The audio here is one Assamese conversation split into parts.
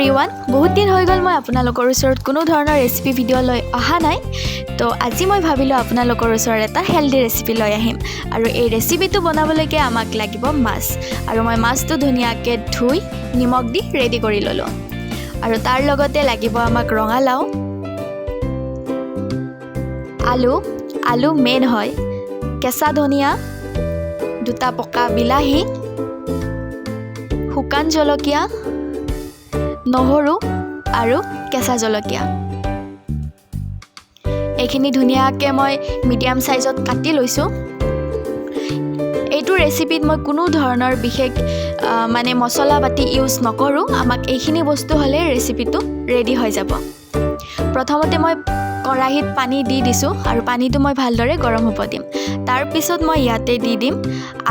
এভৰিৱান বহুত দিন হৈ গ'ল মই আপোনালোকৰ ওচৰত কোনো ধৰণৰ ৰেচিপি ভিডিঅ' লৈ অহা নাই তো আজি মই ভাবিলোঁ আপোনালোকৰ ওচৰত এটা হেল্ডি ৰেচিপি লৈ আহিম আৰু এই ৰেচিপিটো বনাবলৈকে আমাক লাগিব মাছ আৰু মই মাছটো ধুনীয়াকৈ ধুই নিমখ দি ৰেডি কৰি ল'লোঁ আৰু তাৰ লগতে লাগিব আমাক ৰঙালাও আলু মেইন হয় কেঁচা ধনিয়া দুটা পকা বিলাহী শুকান জলকীয়া নহৰু আৰু কেঁচা জলকীয়া এইখিনি ধুনীয়াকৈ মই মিডিয়াম সাইজত কাটি লৈছোঁ এইটো ৰেচিপিত মই কোনো ধৰণৰ বিশেষ মানে মছলা পাতি ইউজ নকৰোঁ আমাক এইখিনি বস্তু হ'লে ৰেচিপিটো ৰেডি হৈ যাব প্ৰথমতে মই কেৰাহীত পানী দি দিছোঁ আৰু পানীটো মই ভালদৰে গৰম হ'ব দিম তাৰ পিছত মই ইয়াতে দি দিম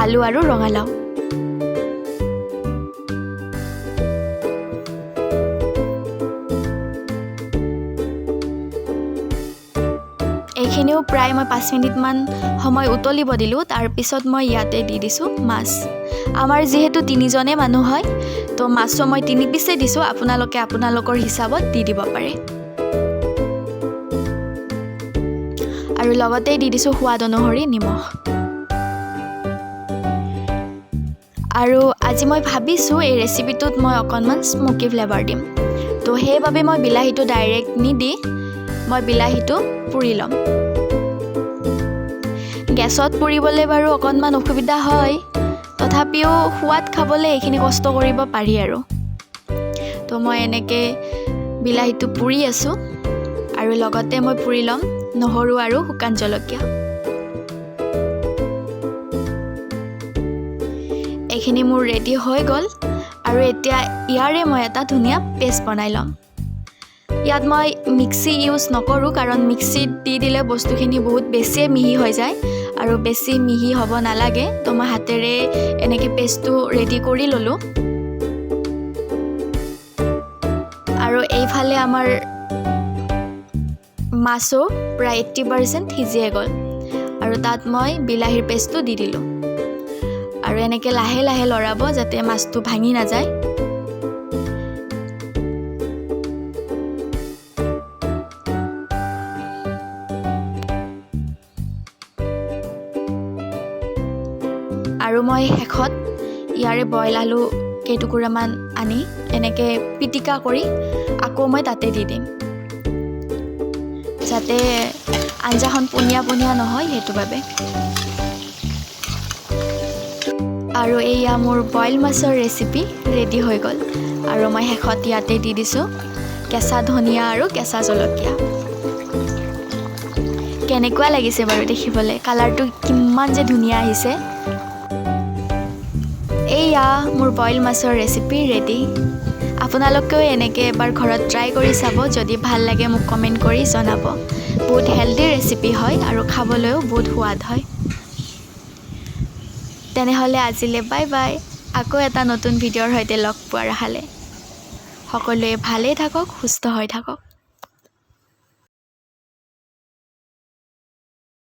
আলু আৰু ৰঙালাও এইখিনিও প্ৰায় মই 5 মিনিটমান সময় উতলিব দিলোঁ তাৰ পিছত মই ইয়াতে দি দিছোঁ মাছ আমাৰ যিহেতু 3জনে মানুহ হয় তো মাছো মই 3 পিছে দিছোঁ আপোনালোকে আপোনালোকৰ হিচাপত দি দিব পাৰে আৰু লগতে দি দিছোঁ সোৱাদ অনুসৰি নিমখ আৰু আজি মই ভাবিছোঁ এই ৰেচিপিটোত মই অকণমান স্মোকি ফ্লেভাৰ দিম তো সেইবাবে মই বিলাহীটো ডাইৰেক্ট নিদি মই বিলাহীটো পুৰি ল'ম গেছত পুৰিবলৈ বাৰু অকণমান অসুবিধা হয় তথাপিও সোৱাদ খাবলৈ এইখিনি কষ্ট কৰিব পাৰি আৰু তো মই এনেকৈ বিলাহীটো পুৰি আছোঁ আৰু লগতে মই পুৰি ল'ম নহৰু আৰু শুকান জলকীয়া এইখিনি মোৰ ৰেডি হৈ গ'ল আৰু এতিয়া ইয়াৰে মই এটা ধুনীয়া পেষ্ট বনাই ল'ম ইয়াত মই মিক্সি ইউজ নকৰোঁ কাৰণ মিক্সিত দি দিলে বস্তুখিনি বহুত বেছিয়ে মিহি হৈ যায় আৰু বেছি মিহি হ'ব নালাগে তো মই হাতেৰে এনেকৈ পেষ্টটো ৰেডি কৰি ল'লোঁ আৰু এইফালে আমাৰ মাছো প্ৰায় 80% সিজিয়ে গ'ল আৰু তাত মই বিলাহীৰ পেষ্টটো দি দিলোঁ আৰু এনেকৈ লাহে লাহে লৰাব যাতে মাছটো ভাঙি নাযায় আৰু মই শেষত ইয়াৰে বইল আলু কেইটুকুৰামান আনি এনেকৈ পিটিকা কৰি আকৌ মই তাতে দি দিম যাতে আঞ্জাখন পনীয়া পনীয়া নহয় সেইটো বাবে আৰু এয়া মোৰ বইল মাছৰ ৰেচিপি ৰেডি হৈ গ'ল আৰু মই শেষত ইয়াতে দি দিছোঁ কেঁচা ধনিয়া আৰু কেঁচা জলকীয়া কেনেকুৱা লাগিছে বাৰু দেখিবলৈ কালাৰটো কিমান যে ধুনীয়া আহিছে এয়া মোৰ বইল মাছৰ ৰেচিপি ৰেডি আপোনালোকেও এনেকৈ এবাৰ ঘৰত ট্ৰাই কৰি চাব যদি ভাল লাগে মোক কমেণ্ট কৰি জনাব বহুত হেল্ডি ৰেচিপি হয় আৰু খাবলৈও বহুত সোৱাদ হয় তেনেহ'লে আজিলৈ বাই বাই আকৌ এটা নতুন ভিডিঅ'ৰ সৈতে লগ পোৱাৰ আশালে সকলোৱে ভালেই থাকক সুস্থ হৈ থাকক